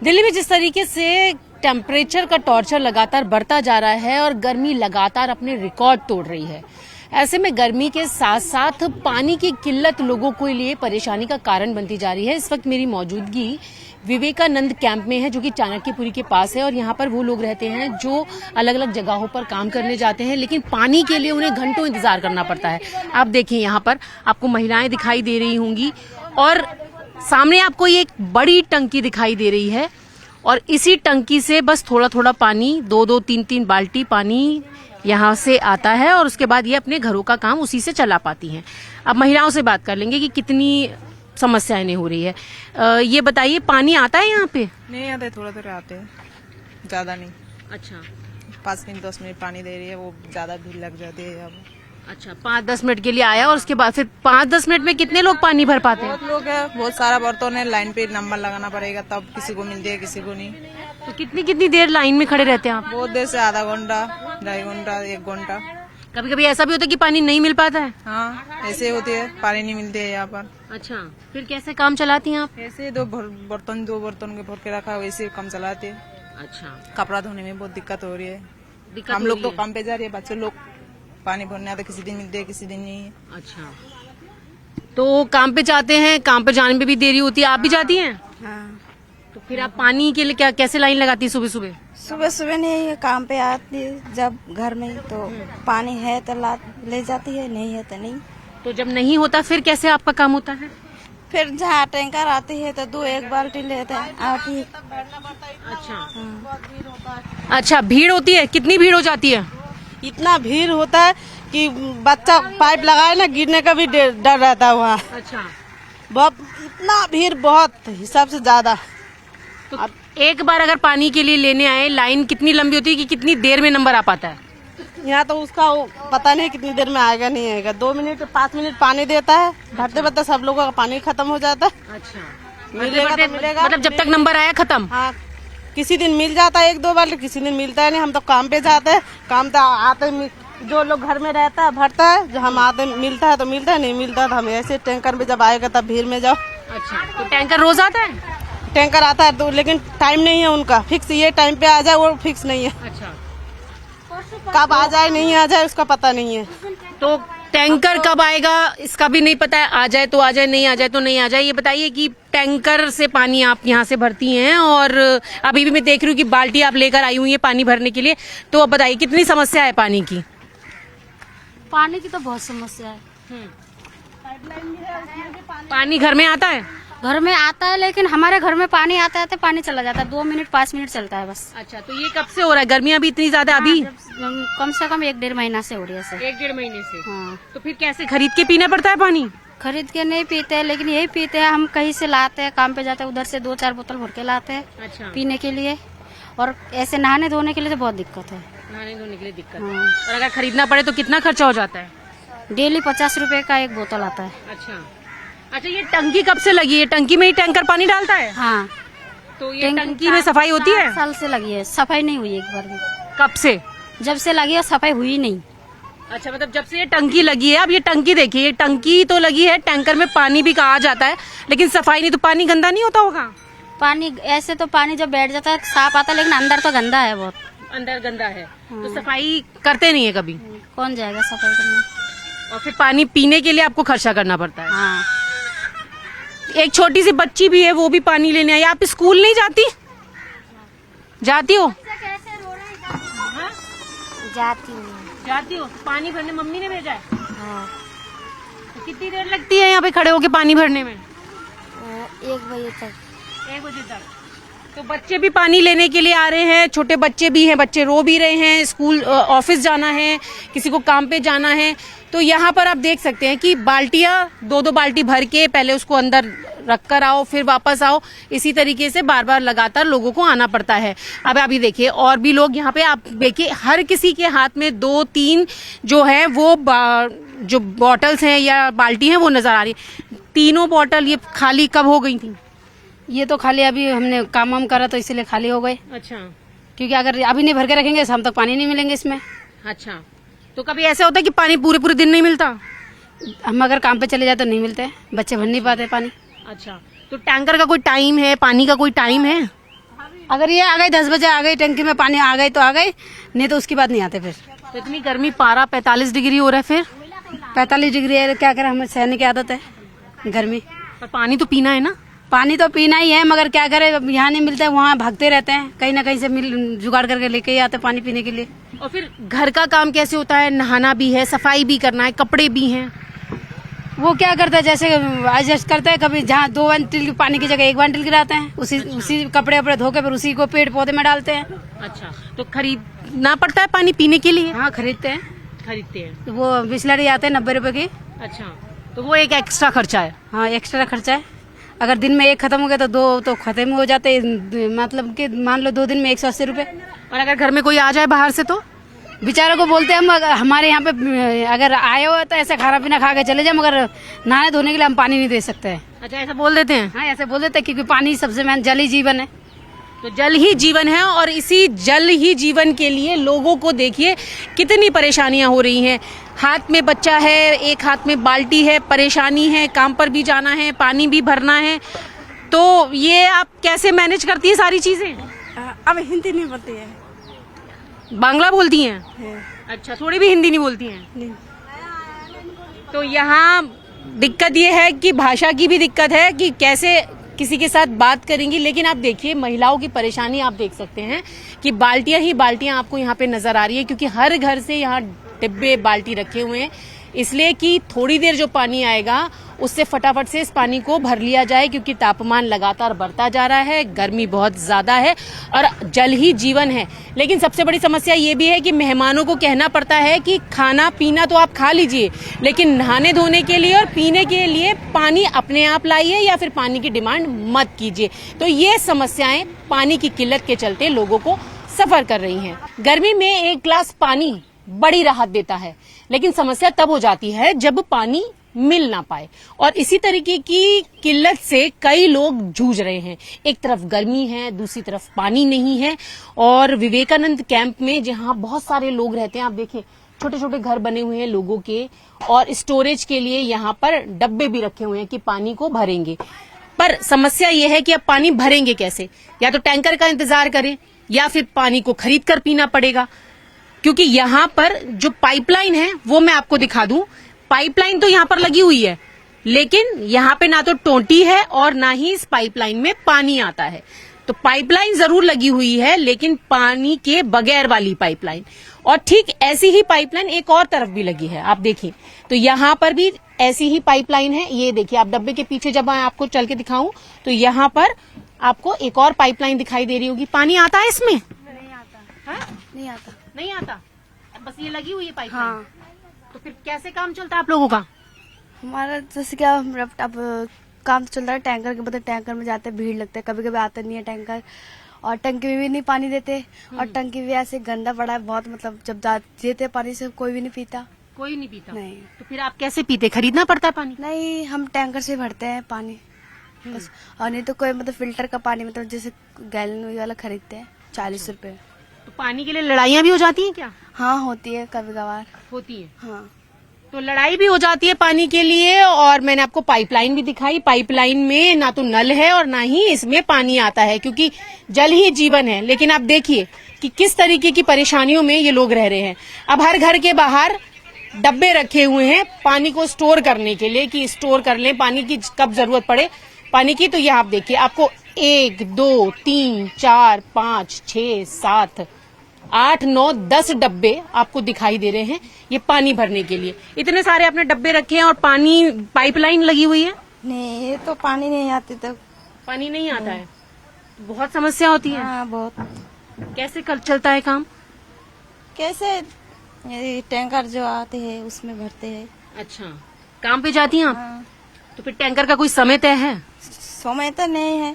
दिल्ली में जिस तरीके से टेम्परेचर का टॉर्चर लगातार बढ़ता जा रहा है और गर्मी लगातार अपने रिकॉर्ड तोड़ रही है, ऐसे में गर्मी के साथ साथ पानी की किल्लत लोगों के लिए परेशानी का कारण बनती जा रही है। इस वक्त मेरी मौजूदगी विवेकानंद कैंप में है, जो कि चाणक्यपुरी के पास है, और यहाँ पर वो लोग रहते हैं जो अलग अलग जगहों पर काम करने जाते हैं, लेकिन पानी के लिए उन्हें घंटों इंतजार करना पड़ता है। आप देखिए, यहाँ पर आपको महिलाएं दिखाई दे रही होंगी और सामने आपको ये एक बड़ी टंकी दिखाई दे रही है, और इसी टंकी से बस थोड़ा थोड़ा पानी, 2-2, 3-3 बाल्टी पानी यहाँ से आता है, और उसके बाद ये अपने घरों का काम उसी से चला पाती हैं। अब महिलाओं से बात कर लेंगे कि कितनी समस्याएं नहीं हो रही है। ये बताइए, पानी आता है यहाँ पे? नहीं आते, थोड़ा थोड़ा आते हैं, ज्यादा नहीं। अच्छा, 5 मिनट 10 मिनट पानी दे रही है, वो ज्यादा भीड़ लग जाती है। अब अच्छा, 5-10 मिनट के लिए आया, और उसके बाद फिर 5-10 मिनट में कितने लोग पानी भर पाते हैं? बहुत लोग है, बहुत सारा बर्तन है, लाइन पे नंबर लगाना पड़ेगा, तब किसी को मिलती है, किसी को नहीं। तो कितनी देर लाइन में खड़े रहते हैं आप? बहुत देर से, आधा घंटा, 2.5 घंटा, 1 घंटा। कभी कभी ऐसा भी होता है कि पानी नहीं मिल पाता है? हाँ, ऐसे होती है, पानी नहीं मिलते है यहाँ पर। अच्छा, फिर कैसे काम चलाती हैं आप? ऐसे दो बर्तन के भर के रखा, वैसे काम चलाते हैं। अच्छा, कपड़ा धोने में बहुत दिक्कत हो रही है। दिक्कत हम हो लोग रही तो है? काम पे जा रही है, बच्चे लोग पानी भरने आते, किसी दिन मिलते हैं, किसी दिन नहीं है। अच्छा, तो काम पे जाते हैं, काम पे जाने में भी देरी होती है, आप भी जाती हैं? हाँ, तो फिर आप पानी के लिए कैसे लाइन लगाती है सुबह सुबह? सुबह सुबह नहीं, काम पे आती है जब घर में, तो पानी है तो ले जाती है, नहीं है तो नहीं। तो जब नहीं होता फिर कैसे आपका काम होता है? फिर जहाँ टैंकर आती है तो 2-1 बाल्टी लेते हैं, आती। अच्छा, अच्छा, भीड़ होती है? कितनी भीड़ हो जाती है? इतना भीड़ होता है कि बच्चा पाइप लगाए ना, गिरने का भी डर रहता है वहाँ। अच्छा, बहुत इतना भीड़, बहुत हिसाब से ज्यादा। तो एक बार अगर पानी के लिए लेने आए, लाइन कितनी लंबी होती है कि कितनी देर में नंबर आ पाता है? यहाँ तो उसका पता नहीं कितनी देर में आएगा, नहीं आएगा। 2 मिनट 5 मिनट पानी देता है, भरते भरते सब लोगों का पानी खत्म हो जाता है। अच्छा, मिलेगा तो मिलेगा, मतलब जब तक नंबर आया खत्म? हाँ, किसी दिन मिल जाता है 1-2 बार, किसी दिन मिलता है नहीं। हम तो काम पे जाते हैं, काम तो आते, जो लोग घर में रहता है भरता है, जो हम आते मिलता है तो मिलता है, नहीं मिलता तो हम ऐसे टैंकर में जब आएगा तब भीड़ में जाओ। अच्छा, तो टैंकर रोज आता है? टैंकर आता है तो, लेकिन टाइम नहीं है उनका फिक्स, ये टाइम पे आ जाए वो फिक्स नहीं है। अच्छा, कब आ जाए नहीं आ जाए उसका पता नहीं है। तो टैंकर कब आएगा इसका भी नहीं पता है, आ जाए तो आ जाए, नहीं आ जाए तो नहीं आ जाए। ये बताइए कि टैंकर से पानी आप यहाँ से भरती हैं, और अभी भी मैं देख रही हूँ कि बाल्टी आप लेकर आई हुई है पानी भरने के लिए, तो अब बताइए कितनी समस्या है पानी की? पानी की तो बहुत समस्या है। पानी घर में आता है? घर में आता है, लेकिन हमारे घर में पानी आता है तो पानी चला जाता है, 2 मिनट 5 मिनट चलता है बस। अच्छा, तो ये कब से हो रहा है? गर्मियाँ भी इतनी ज्यादा अभी? कम से कम 1-1.5 महीना से हो रही है सर। 1-1.5 महीने से? हाँ, तो फिर कैसे खरीद के पीना पड़ता है पानी? खरीद के नहीं पीते हैं, लेकिन यही पीते हैं, हम कहीं से लाते हैं, काम पे जाते हैं, उधर से 2-4 बोतल भर के लाते हैं अच्छा, पीने के लिए। और ऐसे नहाने धोने के लिए तो बहुत दिक्कत है। नहाने धोने के लिए दिक्कत है। हाँ, और अगर खरीदना पड़े तो कितना खर्चा हो जाता है? डेली 50 रुपए का 1 बोतल आता है। अच्छा, अच्छा, ये टंकी कब से लगी है? टंकी में ही टैंकर पानी डालता है? हाँ, तो ये टंकी में सफाई होती है? 4 साल से लगी है, सफाई नहीं हुई एक बार भी। कब से? जब से लगी है सफाई हुई नहीं। अच्छा, मतलब जब से ये टंकी लगी है। अब ये टंकी देखिए, ये टंकी तो लगी है, टैंकर में पानी भी कहा जाता है, लेकिन सफाई नहीं, तो पानी गंदा नहीं होता होगा? पानी ऐसे तो पानी जब बैठ जाता है साफ आता है, लेकिन अंदर तो गंदा है बहुत। अंदर गंदा है, तो सफाई करते नहीं है कभी? कौन जाएगा सफाई करने? और फिर पानी पीने के लिए आपको खर्चा करना पड़ता है। हाँ, एक छोटी सी बच्ची भी है, वो भी पानी लेने आई। आप स्कूल नहीं जाती? जाती हो? जाती हूँ। जाती हो? पानी भरने मम्मी ने भेजा है? हाँ, तो कितनी देर लगती है यहाँ पे खड़े होके पानी भरने में? 1 बजे तक। 1 बजे तक? तो बच्चे भी पानी लेने के लिए आ रहे हैं, छोटे बच्चे भी हैं, बच्चे रो भी रहे हैं, स्कूल ऑफिस जाना है, किसी को काम पे जाना है। तो यहाँ पर आप देख सकते हैं कि बाल्टियाँ 2-2 बाल्टी भर के पहले उसको अंदर रख कर आओ, फिर वापस आओ, इसी तरीके से बार बार लगातार लोगों को आना पड़ता है। अब अभी देखिए, और भी लोग यहाँ पे, आप देखिए हर किसी के हाथ में 2-3 जो है वो जो बॉटल्स हैं या बाल्टी हैं वो नजर आ रही है। तीनों बॉटल ये खाली कब हो गई थी? ये तो खाली अभी हमने काम वाम करा तो इसीलिए खाली हो गए, अच्छा, क्योंकि अगर अभी नहीं भर के रखेंगे शाम तक पानी नहीं मिलेंगे इसमें। अच्छा, तो कभी ऐसा होता है कि पानी पूरे दिन नहीं मिलता? हम अगर काम पे चले जाए तो नहीं मिलते, बच्चे भर नहीं पाते पानी। अच्छा, तो टैंकर का कोई टाइम है, पानी का कोई टाइम है? अगर ये आ गए 10 बजे आ गई टंकी में पानी आ गई तो आ गई, नहीं तो उसके बाद नहीं आते। फिर तो इतनी गर्मी, पारा 45 डिग्री हो रहा है, फिर 45 डिग्री है, क्या करें, हमें सहने की आदत है गर्मी। पर पानी तो पीना है ना। पानी तो पीना ही है, मगर क्या करें, अब यहाँ नहीं मिलता है, वहाँ भागते रहते हैं, कहीं ना कहीं से जुगाड़ करके लेके ही आते पानी पीने के लिए। और फिर घर का काम कैसे होता है? नहाना भी है, सफाई भी करना है, कपड़े भी हैं। वो क्या करता है, जैसे एडजस्ट करता है, कभी जहाँ 2 बाल्टी पानी की जगह 1 बाल्टी गिराते हैं, उसी कपड़े वपड़े धो के फिर उसी को पेड़ पौधे में डालते हैं। अच्छा, तो खरीदना पड़ता है पानी पीने के लिए? हाँ, खरीदते हैं। तो वो बिस्लरी आते हैं 90 रुपए की। अच्छा, तो वो एक एक्स्ट्रा खर्चा है। हाँ, एक्स्ट्रा खर्चा है। अगर दिन में 1 खत्म हो गया तो 2 तो खत्म हो जाते, मतलब कि मान लो 2 दिन में 180 रुपए। और अगर घर में कोई आ जाए बाहर से तो बेचारों को बोलते हैं हम, अगर हमारे यहाँ पे अगर आए हो तो ऐसे खाना पीना खा के चले जाए, मगर नहाने धोने के लिए हम पानी नहीं दे सकते हैं। अच्छा, ऐसा बोल देते हैं। हाँ, ऐसे बोल देते हैं, क्योंकि पानी सबसे मेन जल ही जीवन है। तो जल ही जीवन है, और इसी जल ही जीवन के लिए लोगों को देखिए कितनी परेशानियां हो रही हैं। हाथ में बच्चा है, एक हाथ में बाल्टी है, परेशानी है, काम पर भी जाना है, पानी भी भरना है। तो ये आप कैसे मैनेज करती है सारी चीजें? अब हिंदी नहीं बोलती है, बांग्ला बोलती हैं? अच्छा, थोड़ी भी हिंदी नहीं बोलती हैं? तो यहाँ दिक्कत ये है कि भाषा की भी दिक्कत है कि कैसे किसी के साथ बात करेंगी। लेकिन आप देखिए महिलाओं की परेशानी आप देख सकते हैं कि बाल्टियां ही बाल्टियां आपको यहाँ पे नजर आ रही है, क्योंकि हर घर से यहाँ डिब्बे बाल्टी रखे हुए हैं, इसलिए कि थोड़ी देर जो पानी आएगा उससे फटाफट से इस पानी को भर लिया जाए, क्योंकि तापमान लगातार बढ़ता जा रहा है, गर्मी बहुत ज्यादा है और जल ही जीवन है। लेकिन सबसे बड़ी समस्या ये भी है कि मेहमानों को कहना पड़ता है कि खाना पीना तो आप खा लीजिए, लेकिन नहाने धोने के लिए और पीने के लिए पानी अपने आप लाइए या फिर पानी की डिमांड मत कीजिए। तो ये समस्याएं पानी की किल्लत के चलते लोगों को सफर कर रही हैं। गर्मी में 1 गिलास पानी बड़ी राहत देता है, लेकिन समस्या तब हो जाती है जब पानी मिल ना पाए, और इसी तरीके की किल्लत से कई लोग जूझ रहे हैं। एक तरफ गर्मी है, दूसरी तरफ पानी नहीं है। और विवेकानंद कैंप में जहां बहुत सारे लोग रहते हैं, आप देखिए छोटे छोटे घर बने हुए हैं लोगों के, और स्टोरेज के लिए यहाँ पर डब्बे भी रखे हुए हैं कि पानी को भरेंगे। पर समस्या ये है कि अब पानी भरेंगे कैसे? या तो टैंकर का इंतजार करें या फिर पानी को खरीद कर पीना पड़ेगा, क्योंकि यहाँ पर जो पाइपलाइन है वो मैं आपको दिखा दूं। पाइपलाइन तो यहाँ पर लगी हुई है, लेकिन यहाँ पे ना तो टोटी है और ना ही इस पाइपलाइन में पानी आता है। तो पाइपलाइन जरूर लगी हुई है, लेकिन पानी के बगैर वाली पाइपलाइन। और ठीक ऐसी ही पाइपलाइन एक और तरफ भी लगी है, आप देखिए। तो यहाँ पर भी ऐसी ही पाइपलाइन है। ये देखिए, आप डब्बे के पीछे जब मैं आपको चल के दिखाऊं तो यहाँ पर आपको एक और पाइपलाइन दिखाई दे रही होगी। पानी आता है इसमें? नहीं आता। है? नहीं आता, बस ये लगी हुई है पाइपलाइन। हाँ। तो फिर कैसे काम चलता है आप लोगों का? हमारा जैसे क्या अब काम तो चल रहा है, टैंकर के बदले टैंकर में जाते भीड़ लगता है, कभी कभी आता नहीं है टैंकर, और टंकी में भी नहीं पानी देते, और टंकी भी ऐसे गंदा पड़ा है बहुत, मतलब जब देते पानी से कोई भी नहीं पीता। कोई नहीं पीता? नहीं। तो फिर आप कैसे पीते? खरीदना पड़ता है पानी? नहीं, हम टैंकर से भरते हैं पानी बस। और नहीं तो कोई मतलब फिल्टर का पानी, मतलब जैसे गैलन वाला खरीदते हैं 40 रुपए। तो पानी के लिए लड़ाइयाँ भी हो जाती हैं क्या? हाँ, होती है कभी कभार। होती है। हाँ, तो लड़ाई भी हो जाती है पानी के लिए। और मैंने आपको पाइपलाइन भी दिखाई। पाइपलाइन में ना तो नल है और ना ही इसमें पानी आता है, क्योंकि जल ही जीवन है। लेकिन आप देखिए कि किस तरीके की परेशानियों में ये लोग रह रहे हैं। अब हर घर के बाहर डब्बे रखे हुए हैं पानी को स्टोर करने के लिए, कि स्टोर कर लें पानी की कब जरूरत पड़े पानी की। तो ये आप देखिए, आपको 1 2 3 4 5 6 7 8 9 10 डब्बे आपको दिखाई दे रहे हैं ये पानी भरने के लिए। इतने सारे आपने डब्बे रखे हैं और पानी पाइपलाइन लगी हुई है। नहीं, ये तो पानी नहीं आती तो पानी नहीं आता है, बहुत समस्या होती है। हाँ, बहुत। कैसे कल चलता है काम? कैसे, ये टैंकर जो आते हैं उसमें भरते हैं। अच्छा, काम पे जाती हैं आप? हाँ। तो फिर टैंकर का कोई समय तय है? समय तो नहीं है,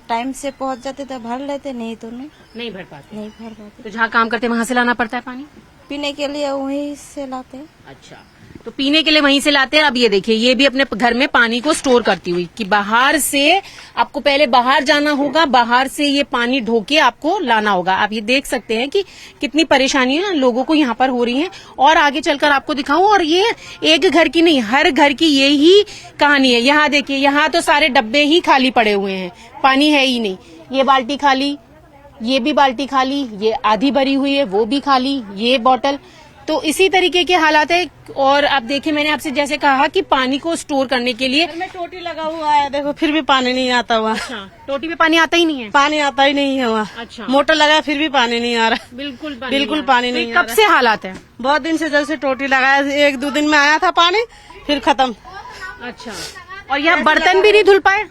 टाइम से पहुंच जाते तो भर लेते, नहीं तो नहीं भर पाते। नहीं भर पाते। तो जहाँ काम करते वहां से लाना पड़ता है पानी? पीने के लिए वहीं से लाते हैं। अच्छा, तो पीने के लिए वहीं से लाते हैं। अब ये देखिए, ये भी अपने घर में पानी को स्टोर करती हुई, कि बाहर से आपको पहले बाहर जाना होगा, बाहर से ये पानी ढोके आपको लाना होगा। आप ये देख सकते हैं कि कितनी परेशानियां लोगों को यहाँ पर हो रही हैं। और आगे चलकर आपको दिखाऊं, और ये एक घर की नहीं, हर घर की यही कहानी है। यहाँ देखिए, यहाँ तो सारे डब्बे ही खाली पड़े हुए हैं, पानी है ही नहीं। ये बाल्टी खाली, ये भी बाल्टी खाली, ये आधी भरी हुई है, वो भी खाली, ये बॉटल। तो इसी तरीके के हालात है। और आप देखिए, मैंने आपसे जैसे कहा कि पानी को स्टोर करने के लिए में टोटी लगा हुआ है, देखो फिर भी पानी नहीं आता हुआ। अच्छा, टोटी में पानी आता ही नहीं है? पानी आता ही नहीं है वहाँ। अच्छा, मोटर लगा फिर भी पानी नहीं आ रहा। बिल्कुल पानी नहीं आ कब से हालात है? बहुत दिन से, जब से टोटी लगाया, 1-2 दिन में आया था पानी, फिर खत्म। अच्छा, और यहाँ बर्तन भी नहीं धुल पाए?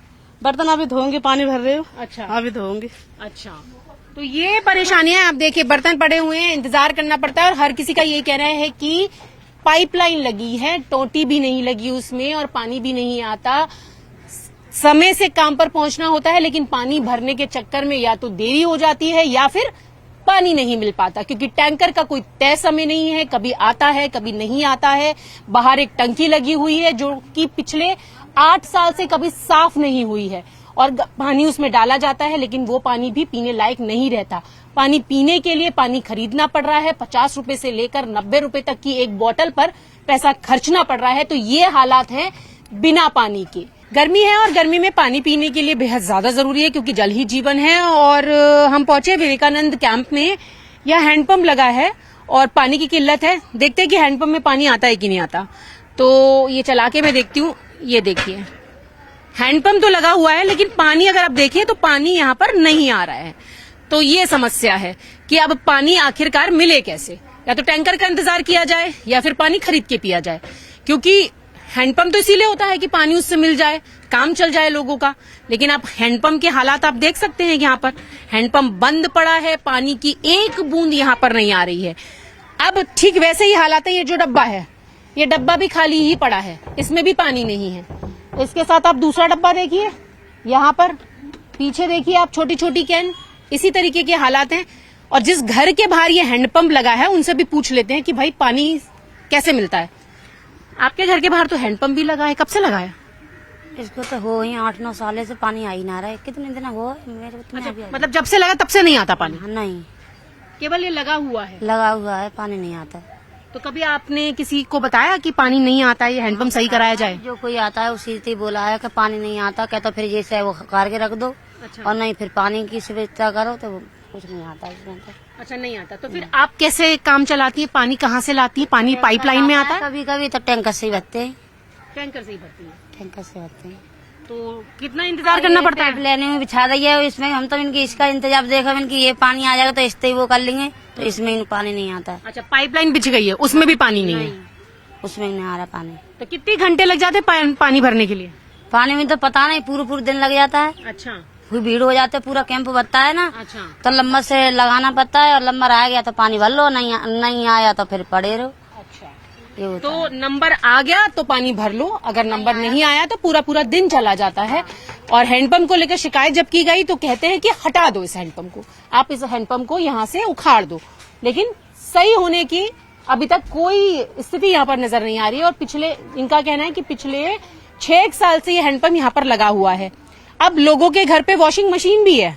बर्तन अभी धोऊंगी, पानी भर रही हूँ। अच्छा, अभी धोऊंगी। अच्छा, तो ये परेशानियां आप देखिए, बर्तन पड़े हुए हैं, इंतजार करना पड़ता है। और हर किसी का ये कहना है कि पाइपलाइन लगी है, टोटी भी नहीं लगी उसमें, और पानी भी नहीं आता। समय से काम पर पहुंचना होता है, लेकिन पानी भरने के चक्कर में या तो देरी हो जाती है या फिर पानी नहीं मिल पाता, क्योंकि टैंकर का कोई तय समय नहीं है, कभी आता है कभी नहीं आता है। बाहर एक टंकी लगी हुई है जो कि पिछले 8 साल से कभी साफ नहीं हुई है, और पानी उसमें डाला जाता है, लेकिन वो पानी भी पीने लायक नहीं रहता। पानी पीने के लिए पानी खरीदना पड़ रहा है, 50 रुपए से लेकर 90 रुपए तक की एक बोतल पर पैसा खर्चना पड़ रहा है। तो ये हालात हैं बिना पानी के। गर्मी है और गर्मी में पानी पीने के लिए बेहद ज्यादा जरूरी है, क्योंकि जल ही जीवन है। और हम पहुंचे विवेकानंद कैंप में, यह हैंडपंप लगा है और पानी की किल्लत है। देखते हैं कि हैंडपंप में पानी आता है कि नहीं आता। तो ये चला के मैं देखती हूँ। ये देखिए, हैंडपंप तो लगा हुआ है, लेकिन पानी अगर आप देखिए तो पानी यहाँ पर नहीं आ रहा है। तो ये समस्या है कि अब पानी आखिरकार मिले कैसे? या तो टैंकर का इंतजार किया जाए या फिर पानी खरीद के पिया जाए, क्योंकि हैंडपंप तो इसीलिए होता है कि पानी उससे मिल जाए, काम चल जाए लोगों का। लेकिन आप हैंडपंप के हालात आप देख सकते हैं, यहाँ पर हैंडपंप बंद पड़ा है, पानी की एक बूंद यहाँ पर नहीं आ रही है। अब ठीक वैसे ही हालात है। ये जो डब्बा है, ये डब्बा भी खाली ही पड़ा है, इसमें भी पानी नहीं है। इसके साथ आप दूसरा डब्बा देखिए, यहाँ पर पीछे देखिए आप, छोटी छोटी कैन, इसी तरीके के हालात हैं। और जिस घर के बाहर ये हैंडपंप लगा है, उनसे भी पूछ लेते हैं कि भाई पानी कैसे मिलता है। आपके घर के बाहर तो हैंडपंप भी लगा है, कब से लगा है? इसको तो हो ही 8-9 साल से पानी आ ही ना रहा है। कितने दिन हो मेरे को? मतलब जब से लगा तब से नहीं आता पानी? नहीं, केवल ये लगा हुआ है? लगा हुआ है, पानी नहीं आता। तो कभी आपने किसी को बताया कि पानी नहीं आता है, ये हैंडपंप सही कराया जाए? जो कोई आता है उसी से बोला है कि पानी नहीं आता, कहता फिर जैसे वो करके रख दो। अच्छा। और नहीं, फिर पानी की सुविधा करो, तो कुछ नहीं आता इसमें तो। अच्छा, नहीं आता। तो फिर आप कैसे काम चलाती है? पानी कहाँ से लाती है? पानी पाइपलाइन में आता है? कभी कभी तो टैंकर से ही भरते हैं। टैंकर से ही भरती है? टैंकर से भरते हैं। तो कितना इंतजार करना पड़ता है? लेने में बिछा दी है इसमें, हम तो इनकी इसका इंतजाम देखा, इनकी ये पानी आ जाएगा तो इससे ही वो कर लेंगे, तो इसमें इन पानी नहीं आता। अच्छा, पाइपलाइन बिछ गई है, उसमें भी पानी नहीं है? उसमें नहीं आ रहा पानी। तो कितने घंटे लग जाते पानी भरने के लिए? पानी में तो पता नहीं, पूरा दिन लग जाता है। अच्छा, फिर भीड़ हो जाते, पूरा कैंप बनता है ना। अच्छा, तो लंबा से लगाना पड़ता है, और लंबा आ गया तो पानी भर लो, नहीं आया तो फिर पड़े रहो। अच्छा। ये होता तो नंबर आ गया तो पानी भर लो, अगर नंबर नहीं आया तो पूरा दिन चला जाता है। और हैंडपंप को लेकर शिकायत जब की गई तो कहते हैं कि हटा दो इस हैंडपंप को, आप इस हैंडपंप को यहाँ से उखाड़ दो। लेकिन सही होने की अभी तक कोई स्थिति यहाँ पर नजर नहीं आ रही है। और इनका कहना है कि पिछले 6 साल से ये हैंडपंप यहाँ पर लगा हुआ है। अब लोगों के घर पे वॉशिंग मशीन भी है,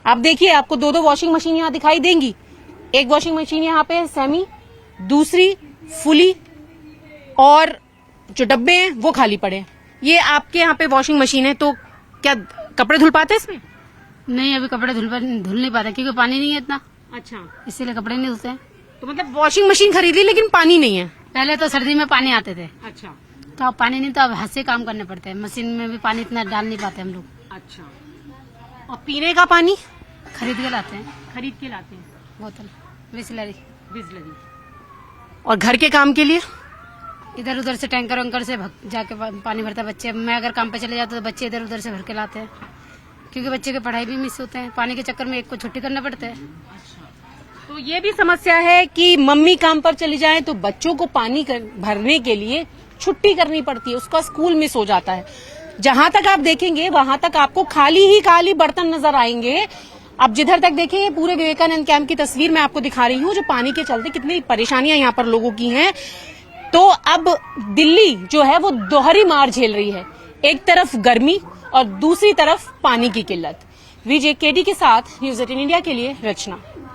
आप देखिए, आपको 2-2 वॉशिंग मशीन यहाँ दिखाई देंगी। एक वॉशिंग मशीन यहाँ पे सेमी, दूसरी फुली, और जो डब्बे हैं वो खाली पड़े। ये आपके यहाँ पे वॉशिंग मशीन है, तो क्या कपड़े धुल पाते हैं इसमें? नहीं, अभी कपड़े धुल नहीं पाते क्योंकि पानी नहीं है इतना, अच्छा, इसीलिए कपड़े नहीं धुलते हैं। तो मतलब वॉशिंग मशीन खरीदी लेकिन पानी नहीं है? पहले तो सर्दी में पानी आते थे, अच्छा, तो अब पानी नहीं, तो अब हाथ से काम करने पड़ते हैं। मशीन में भी पानी इतना डाल नहीं पाते हम लोग। अच्छा। और पीने का पानी खरीद के लाते हैं, खरीद के लाते हैं, बोतल बिस्लरी। और घर के काम के लिए इधर उधर से टैंकर वैंकर से जाके पानी भरता है बच्चे। मैं अगर काम पे चले जाता तो बच्चे इधर उधर से भर के लाते हैं, क्योंकि बच्चे की पढ़ाई भी मिस होते हैं पानी के चक्कर में, एक को छुट्टी करना पड़ता है। तो ये भी समस्या है कि मम्मी काम पर चली जाए तो बच्चों को पानी भरने के लिए छुट्टी करनी पड़ती है, उसका स्कूल मिस हो जाता है। जहां तक आप देखेंगे वहां तक आपको खाली ही खाली बर्तन नजर आएंगे। अब जिधर तक देखें, पूरे विवेकानंद कैंप की तस्वीर मैं आपको दिखा रही हूँ, जो पानी के चलते कितनी परेशानियां यहाँ पर लोगों की हैं। तो अब दिल्ली जो है वो दोहरी मार झेल रही है, एक तरफ गर्मी और दूसरी तरफ पानी की किल्लत। VJKD के साथ न्यूज़ 18 इंडिया के लिए रचना।